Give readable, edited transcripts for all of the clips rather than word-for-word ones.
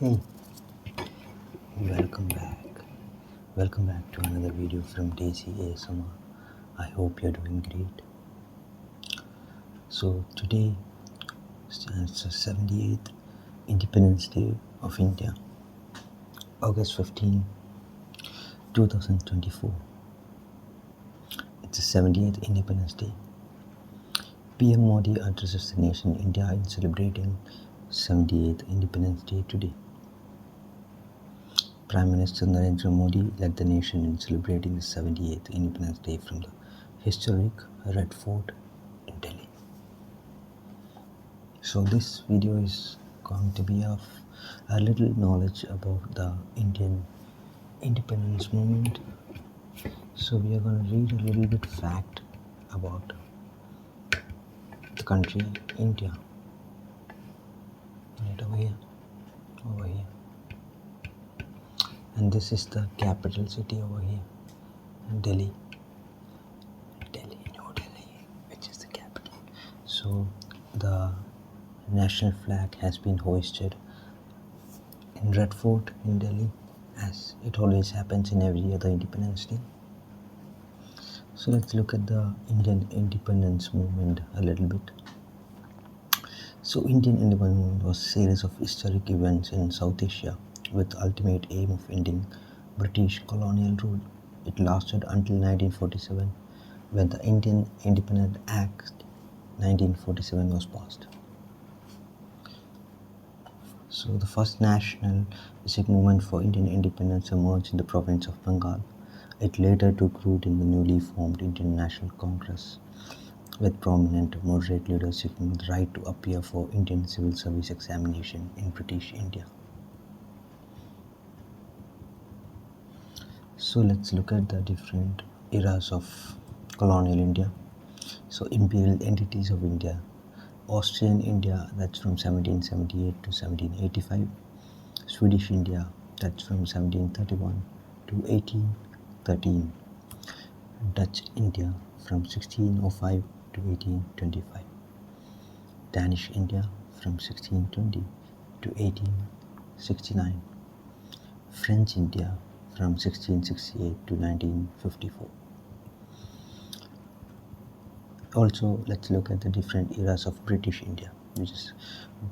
Hey, welcome back. Welcome back to another video from Daisy ASMR. I hope you're doing great. So today it's the 78th Independence Day of India, August 15, 2024. It's the 70th Independence Day. PM Modi addresses the nation India in celebrating 78th Independence Day today. Prime Minister Narendra Modi led the nation in celebrating the 78th Independence Day from the historic Red Fort in Delhi. So this video is going to be of a little knowledge about the Indian independence movement. So we are going to read a little bit fact about the country India. Right over here. And this is the capital city over here, Delhi, New Delhi, which is the capital. So the national flag has been hoisted in Red Fort in Delhi, as it always happens in every other Independence Day. So let's look at the Indian independence movement a little bit. So Indian independence movement was a series of historic events in South Asia with the ultimate aim of ending British colonial rule. It lasted until 1947, when the Indian Independence Act 1947 was passed. So the first nationalistic movement for Indian independence emerged in the province of Bengal. It later took root in the newly formed Indian National Congress, with prominent moderate leaders seeking the right to appear for Indian civil service examination in British India. So let's look at the different eras of colonial India. So imperial entities of India. Austrian India, that's from 1778 to 1785. Swedish India, that's from 1731 to 1813. Dutch India from 1605 to 1825. Danish India from 1620 to 1869. French India from 1668 to 1954. Also, let's look at the different eras of British India, which is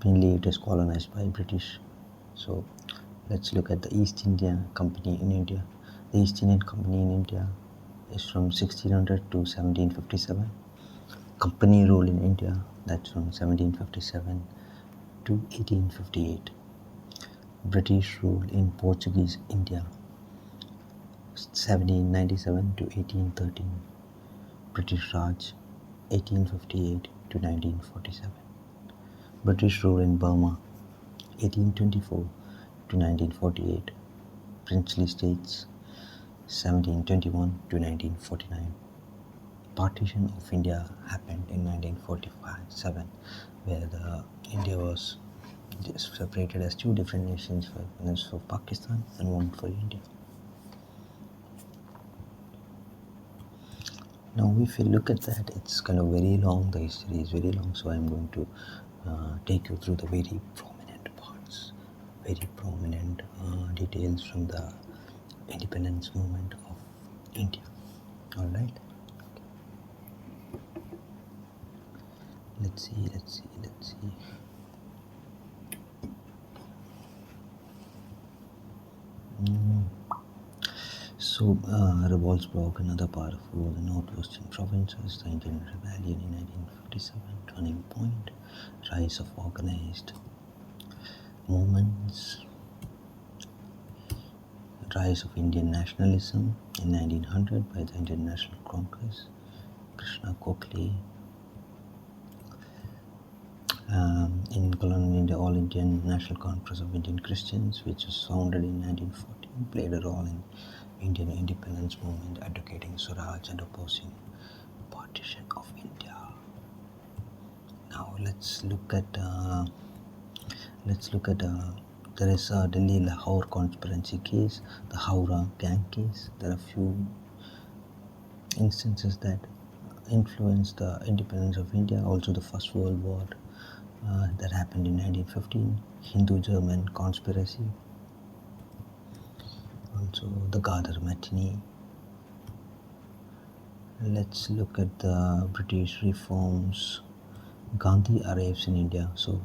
mainly it is colonized by British. So let's look at the East India Company in India. The East Indian Company in India is from 1600 to 1757. Company rule in India, that's from 1757 to 1858. British rule in Portuguese India, 1797 to 1813. British Raj, 1858 to 1947. British rule in Burma, 1824 to 1948. Princely States, 1721 to 1949. Partition of India happened in 1947, where India was separated as two different nations, one for Pakistan and one for India. Now if you look at that, it's kind of very long, the history is very long, so I'm going to take you through the very prominent parts, very prominent details from the independence movement of India. Alright, let's see. So revolts broke another part of the northwestern provinces, the Indian Rebellion in 1957, turning point, rise of organized movements, rise of Indian nationalism in 1900 by the Indian National Congress, Krishna Gokhale. In colonial India, All Indian National Congress of Indian Christians, which was founded in 1914, played a role in Indian independence movement, advocating Swaraj and opposing partition of India. Now let's look at there is a Delhi Lahore conspiracy case, the Howrah gang case. There are few instances that influenced the independence of India, also the First World War, that happened in 1915, Hindu-German conspiracy, also the Ghadar matinee. Let's look at the British reforms. Gandhi arrives in India. So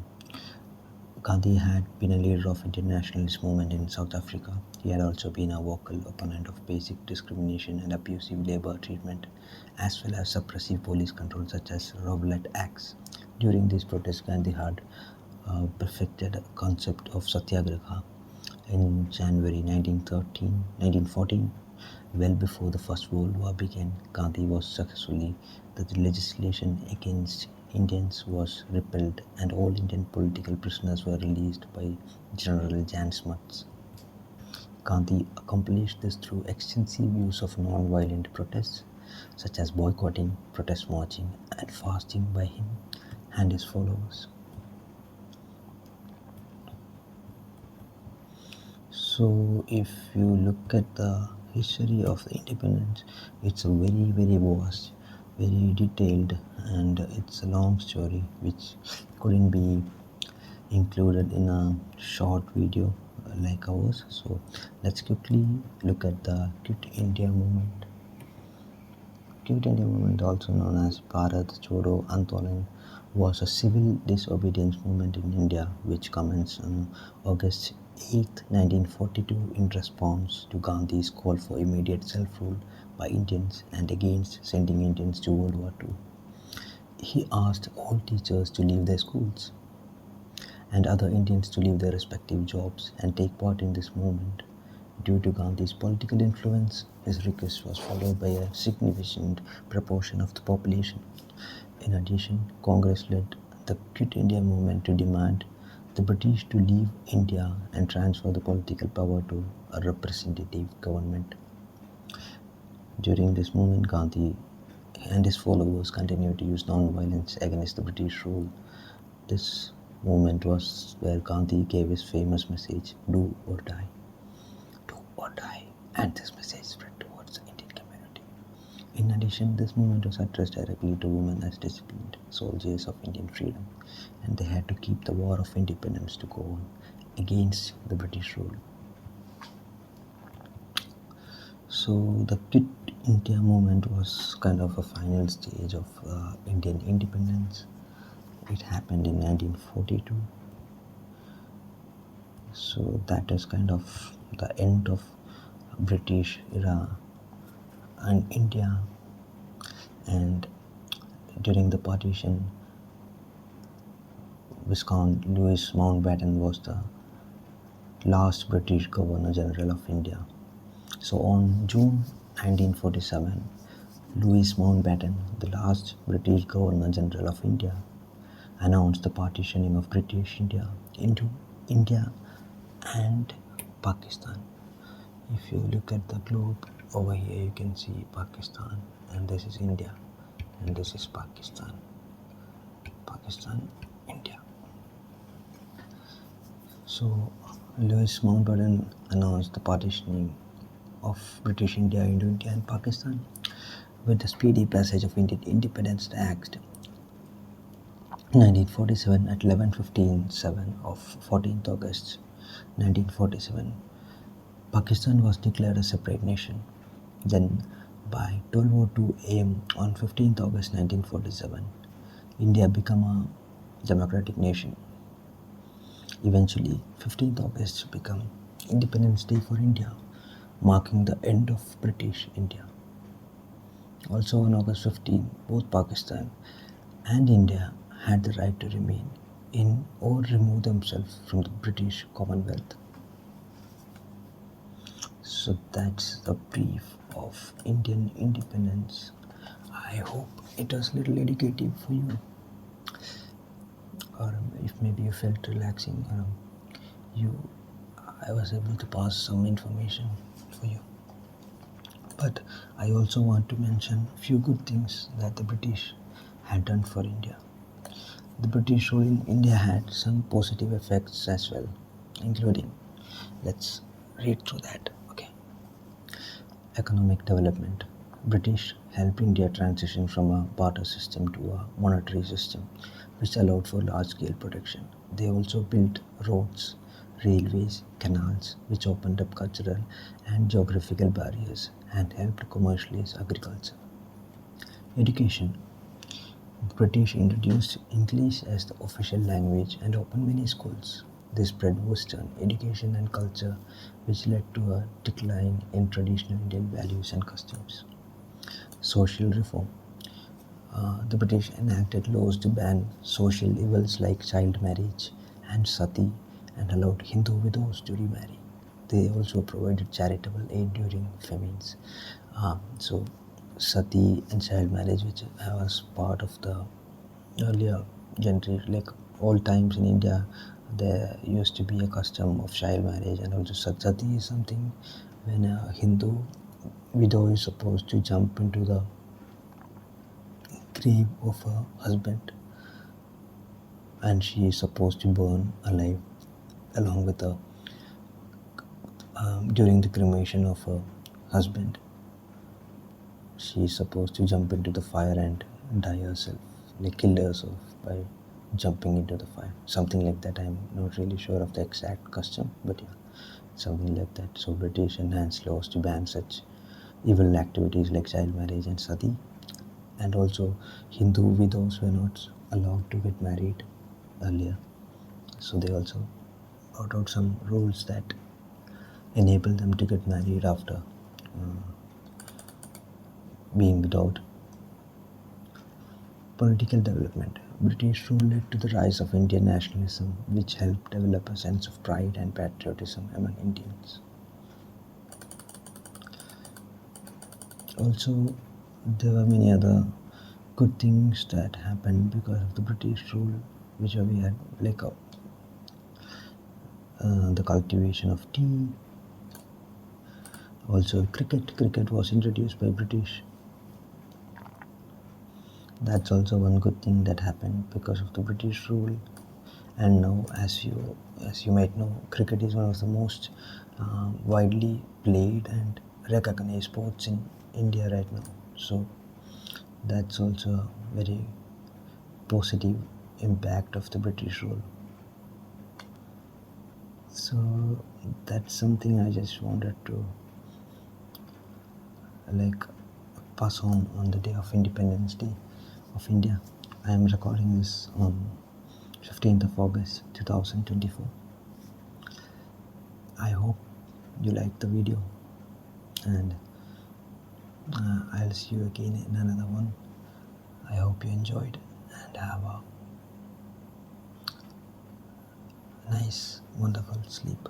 Gandhi had been a leader of Indian nationalist movement in South Africa. He had also been a vocal opponent of basic discrimination and abusive labor treatment, as well as suppressive police control such as Rowlatt Acts. During these protests, Gandhi had perfected a concept of satyagraha. In January 1914, well before the First World War began, Gandhi was successfully that the legislation against Indians was repealed and all Indian political prisoners were released by General Jan Smuts. Gandhi accomplished this through extensive use of non-violent protests such as boycotting, protest marching and fasting by him and his followers. So if you look at the history of the independence, it's a very vast, very detailed, and it's a long story which couldn't be included in a short video like ours. So let's quickly look at the Quit India movement. Quit India movement, also known as Bharat Chodo Andolan, was a civil disobedience movement in India which commenced on August 8, 1942 in response to Gandhi's call for immediate self-rule by Indians and against sending Indians to World War II. He asked all teachers to leave their schools and other Indians to leave their respective jobs and take part in this movement. Due to Gandhi's political influence, his request was followed by a significant proportion of the population. In addition, Congress led the Quit India movement to demand the British to leave India and transfer the political power to a representative government. During this movement, Gandhi and his followers continued to use non-violence against the British rule. This movement was where Gandhi gave his famous message, do or die. Do or die. And this message spread towards the Indian community. In addition, this movement was addressed directly to women as disciplined soldiers of Indian freedom, and they had to keep the war of independence to go on against the British rule. So the Quit India movement was kind of a final stage of Indian independence. It happened in 1942. So that is kind of the end of British era and India. And during the partition, Viscount Louis Mountbatten was the last British Governor General of India. So on June 1947, Louis Mountbatten, the last British Governor General of India, announced the partitioning of British India into India and Pakistan. If you look at the globe over here, you can see Pakistan, and this is India, and this is Pakistan. Pakistan, India. So Louis Mountbatten announced the partitioning of British India into India and Pakistan with the speedy passage of Indian Independence Act 1947 at 11:15:7 of 14th August 1947. Pakistan was declared a separate nation. Then by 12:02 am on 15th August 1947, India became a democratic nation. Eventually, 15th August became Independence Day for India, marking the end of British India. Also on August 15, both Pakistan and India had the right to remain in or remove themselves from the British Commonwealth. So that's the brief of Indian independence. I hope it was a little educative for you, or if maybe you felt relaxing, or I was able to pass some information for you. But I also want to mention a few good things that the British had done for India. The British rule in India had some positive effects as well, including, let's read through that. Okay. Economic development. British helped India transition from a barter system to a monetary system. which allowed for large-scale protection. They also built roads, railways, canals, which opened up cultural and geographical barriers and helped commercialize agriculture. Education. The British introduced English as the official language and opened many schools. They spread Western education and culture, which led to a decline in traditional Indian values and customs. Social reform. The British enacted laws to ban social evils like child marriage and sati and allowed Hindu widows to remarry. They also provided charitable aid during famines. So, sati and child marriage, which was part of the earlier generation, like old times in India, there used to be a custom of child marriage, and also sati is something when a Hindu widow is supposed to jump into the grave of her husband and she is supposed to burn alive along with her during the cremation of her husband. She is supposed to jump into the fire and die herself, like kill herself by jumping into the fire. Something like that. I'm not really sure of the exact custom, but yeah, something like that. So British enhanced laws to ban such evil activities like child marriage and sati, and also Hindu widows were not allowed to get married earlier. So they also brought out some rules that enable them to get married after being widowed. Political development. British rule led to the rise of Indian nationalism, which helped develop a sense of pride and patriotism among Indians. Also, there were many other good things that happened because of the British rule, which we had, like the cultivation of tea. Also, cricket was introduced by British. That's also one good thing that happened because of the British rule. And now, as you might know, cricket is one of the most widely played and recognized sports in India right now. So that's also a very positive impact of the British rule. So that's something I just wanted to like pass on the day of Independence Day of India. I am recording this on 15th of August 2024. I hope you liked the video, and I'll see you again in another one. I hope you enjoyed and have a nice, wonderful sleep.